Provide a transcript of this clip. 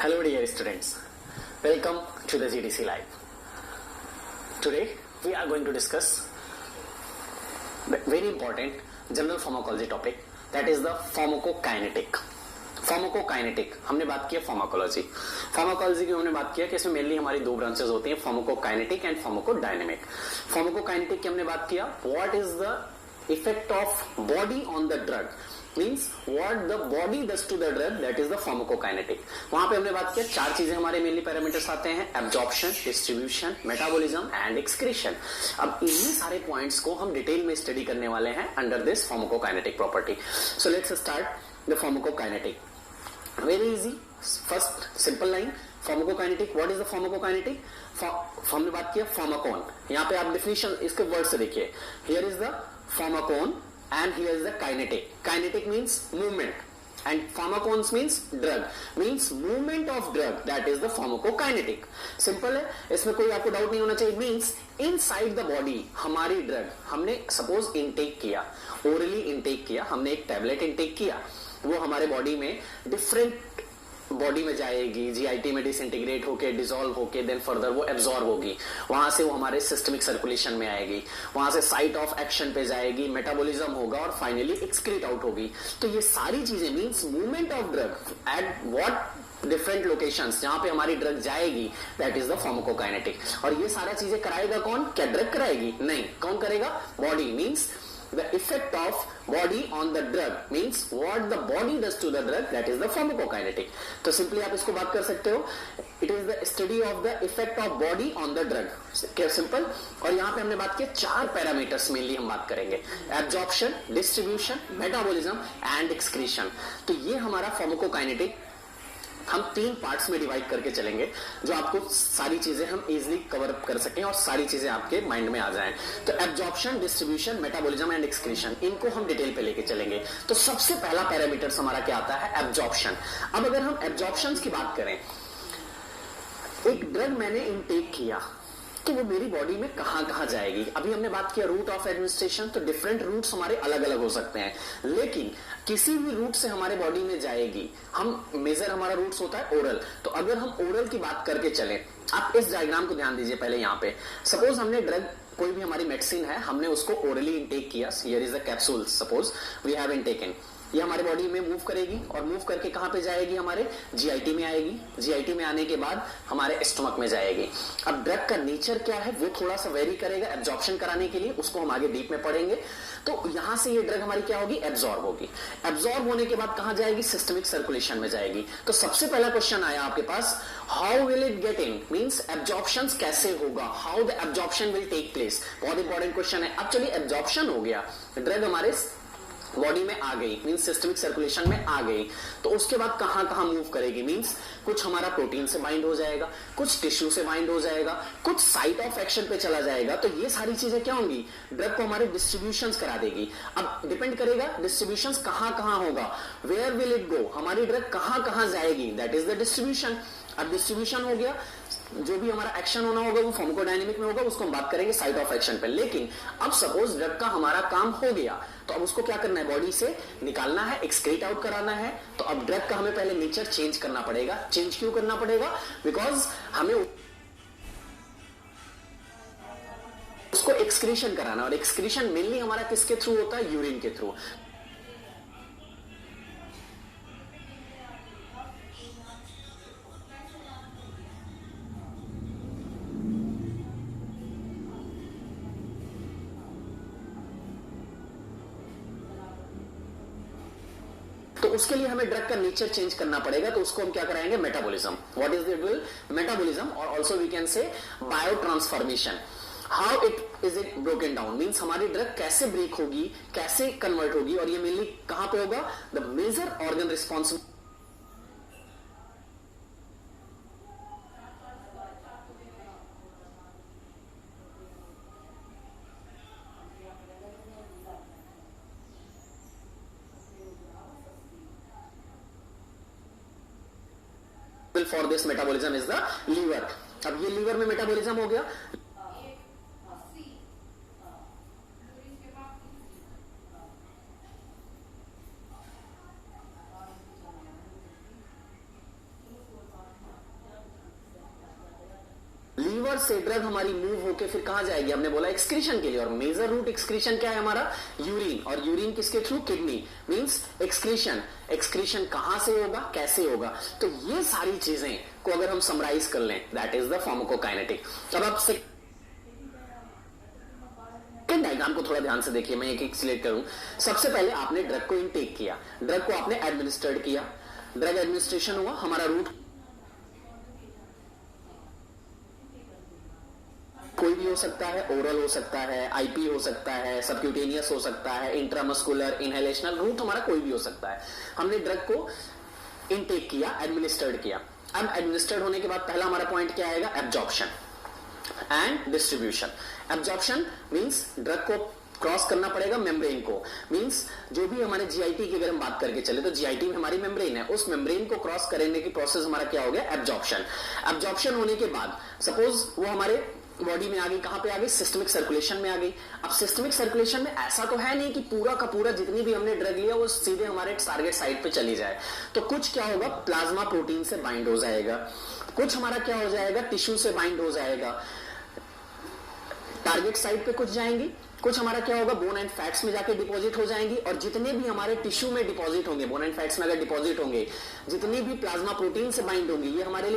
Hello dear students, welcome to the GDC Live. Today we are going to discuss very important general pharmacology topic, that is the pharmacokinetic. Pharmacokinetic हमने बात किया pharmacology की हमने बात किया कि इसमें मेनली हमारी दो ब्रांचेस होती हैं, फार्माकोकाइनेटिक एंड फार्माकोडायनेमिक. फार्माकोकाइनेटिक की हमने बात किया what is the effect of body on the drug, means what the body does to the drug, that is the pharmacokinetic. वहां पे हमने बात किया चार चीजें हमारे मेनली पैरामीटर्स आते हैं, absorption, distribution, metabolism and excretion. अब इन्हीं सारे पॉइंट्स को हम डिटेल में स्टडी करने वाले हैं under this pharmacokinetic property. So let's start the pharmacokinetic. Very easy. First simple line, pharmacokinetic. What is the pharmacokinetic? हमने बात किया फार्माकोन. यहाँ पे आप डिफिनेशन इसके वर्ड से देखिए, here is the pharmacon and here is the kinetic. Kinetic means movement and pharmacones means drug, means movement of drug, that is the pharmacokinetic. Simple है, इसमें कोई आपको डाउट नहीं होना चाहिए. मीन्स इनसाइड द बॉडी हमारी ड्रग हमने suppose intake किया, ओरली इनटेक किया, हमने एक टैबलेट इनटेक किया, वो हमारे बॉडी में डिफरेंट बॉडी में जाएगी, जीआईटी में डिसइंटीग्रेट होके डिसॉल्व होके देन फर्दर वो एब्जॉर्ब होगी, वहां से वो हमारे सिस्टमिक सर्कुलेशन में आएगी, वहां से साइट ऑफ एक्शन पे जाएगी, मेटाबॉलिज्म होगा और फाइनली एक्सक्रीट आउट होगी. तो ये सारी चीजें means movement of drug at what different locations जहां पे हमारी ड्रग जाएगी, दैट इज द फार्माकोकाइनेटिक. और ये सारा चीजें कराएगा कौन? क्या ड्रग कराएगी? नहीं. कौन करेगा? Body. Means the effect of body on the drug, means what the body does to the drug, that is the pharmacokinetic. तो सिंपली आप इसको बात कर सकते हो, it is the study of the effect of body on the drug. क्या simple. और यहाँ पे हमने बात किया चार पैरामीटर्स मेनली हम बात करेंगे, absorption, distribution, metabolism and excretion. तो ये हमारा फार्माकोकाइनेटिक हम तीन पार्ट्स में डिवाइड करके चलेंगे, जो आपको सारी चीजें हम इजीली कवर कर सकें और सारी चीजें आपके माइंड में आ जाएं. तो absorption, distribution, metabolism and excretion, इनको हम डिटेल पे लेके चलेंगे. तो सबसे पहला पैरामीटर्स हमारा क्या आता है? एब्जॉर्प्शन. अब अगर हम एब्जॉर्प्शन की बात करें, एक ड्रग मैंने इनटेक किया तो वो मेरी बॉडी में कहां कहां जाएगी. अभी हमने बात किया रूट ऑफ एडमिनिस्ट्रेशन, तो डिफरेंट रूट्स हमारे अलग अलग हो सकते हैं, लेकिन किसी भी रूट से हमारे बॉडी में जाएगी. हम मेजर हमारा रूट्स होता है ओरल. तो अगर हम ओरल की बात करके चलें, आप इस डायग्राम को ध्यान दीजिए पहले. यहाँ पे सपोज हमने ड्रग, कोई भी हमारी मेडिसिन है, हमने उसको ओरली इनटेक किया. Here is the capsule suppose we have intaken. ये हमारे बॉडी में मूव करेगी और मूव करके कहां पे जाएगी? हमारे जीआईटी में आएगी. जीआईटी में आने के बाद हमारे स्टमक में जाएगी. अब ड्रग का नेचर क्या है वो थोड़ा सा वेरी करेगा एब्जॉर्प्शन कराने के लिए, उसको हम आगे डीप में पढ़ेंगे. तो यहां से ये ड्रग हमारी क्या होगी? एब्जॉर्ब होगी. एब्जॉर्ब होने के बाद कहां जाएगी? सिस्टमिक सर्कुलेशन में जाएगी. तो सबसे पहला क्वेश्चन आया आपके पास, how will it get in, means absorption कैसे होगा, how the absorption will take place. बहुत इंपॉर्टेंट क्वेश्चन है. अब चलिए एब्जॉर्प्शन हो गया, ड्रग हमारे बॉडी में आ गई, मींस सिस्टमिक सर्कुलेशन में आ गई, तो उसके बाद कहां कहां मूव करेगी? मींस कुछ हमारा प्रोटीन से बाइंड हो जाएगा, कुछ टिश्यू से बाइंड हो जाएगा, कुछ साइट ऑफ एक्शन पे चला जाएगा. तो ये सारी चीजें क्या होंगी? ड्रग को हमारे डिस्ट्रीब्यूशंस करा देगी. अब डिपेंड करेगा डिस्ट्रीब्यूशंस कहां कहां होगा, वेयर विल इट गो, हमारी ड्रग कहां कहां जाएगी, दैट इज द डिस्ट्रीब्यूशन. अब डिस्ट्रीब्यूशन हो गया, जो भी हमारा एक्शन होना होगा वो फार्माकोडायनेमिक में होगा, उसको हम बात करेंगे साइट ऑफ एक्शन पे. लेकिन अब सपोज ड्रग का हमारा काम हो गया, तो अब उसको क्या करना है? बॉडी से निकालना है, एक्सक्रीट आउट कराना है. तो अब ड्रग का हमें पहले नेचर चेंज करना पड़ेगा. चेंज क्यों करना पड़ेगा? बिकॉज हमें उसको एक्सक्रीशन कराना, और एक्सक्रीशन मेनली हमारा किसके थ्रू होता है? यूरिन के थ्रू. तो उसके लिए हमें ड्रग का नेचर चेंज करना पड़ेगा. तो उसको हम क्या कराएंगे? Metabolism. What is it? Metabolism, और also we can say biotransformation. How it is it broken down, means हमारी ड्रग कैसे ब्रेक होगी, कैसे कन्वर्ट होगी, और ये मेनली कहां पे होगा? The major organ responsible for this metabolism is the liver. अब ये लीवर में मेटाबॉलिज्म हो गया. से ड्रग हमारी मूव होके फिर कहां जाएगी, हमने बोला एक्सक्रीशन के लिए, और मेजर रूट एक्सक्रीशन क्या है हमारा, यूरिन, और यूरिन किसके through, kidney, means excretion. Excretion कहां से होगा, कैसे होगा, तो ये सारी चीजें को अगर हम समराइज कर लें, दैट इज द फार्माकोकाइनेटिक। अब आप डायग्राम को थोड़ा ध्यान से देखिए, मैं एक सिलेक्ट करूं। सबसे पहले आपने ड्रग को इनटेक किया, ड्रग को आपने एडमिनिस्ट्रेट किया, ड्रग एडमिनिस्ट्रेशन हुआ, हमारा रूट कोई भी हो सकता है, ओरल हो सकता है, आईपी हो सकता है, सबक्यूटेनियस हो सकता है, इंट्रामस्कुलर, इनहेलेशनल, रूट हमारा कोई भी हो सकता है। हमने ड्रग को इनटेक किया, एडमिनिस्ट्रेट किया। अब एडमिनिस्ट्रेट होने के बाद पहला हमारा पॉइंट क्या आएगा, absorption and distribution. Absorption means drug को क्रॉस करना पड़ेगा मेम्ब्रेन को, मींस जो भी हमारे जीआईटी की अगर हम बात करके चले तो जीआईटी में हमारी मेम्ब्रेन है, उस मेम्ब्रेन को क्रॉस करने की प्रोसेस हमारा क्या हो गया, एब्जॉर्प्शन। एब्जॉर्प्शन होने के बाद सपोज वो हमारे बॉडी में आ गई, कहां पे आ गई, सिस्टमिक सर्कुलेशन में आ गई। अब सिस्टमिक सर्कुलेशन में ऐसा तो है नहीं कि पूरा का पूरा जितनी भी हमने ड्रग लिया वो सीधे हमारे टारगेट साइट पे चली जाए, तो कुछ क्या होगा, प्लाज्मा प्रोटीन से बाइंड हो जाएगा, कुछ हमारा क्या हो जाएगा, टिश्यू से बाइंड हो जाएगा, टारगेट साइट पे कुछ जाएंगी, कुछ हमारा क्या होगा, बोन एंड फैट्स में जाके डिपॉजिट हो जाएंगी, और जितने भी हमारे टिश्यू में डिपॉजिट होंगे, बोन एंड फैट्स में अगर डिपॉजिट होंगे, जितनी भी प्लाज्मा प्रोटीन से बाइंड होंगी, ये हमारे लिए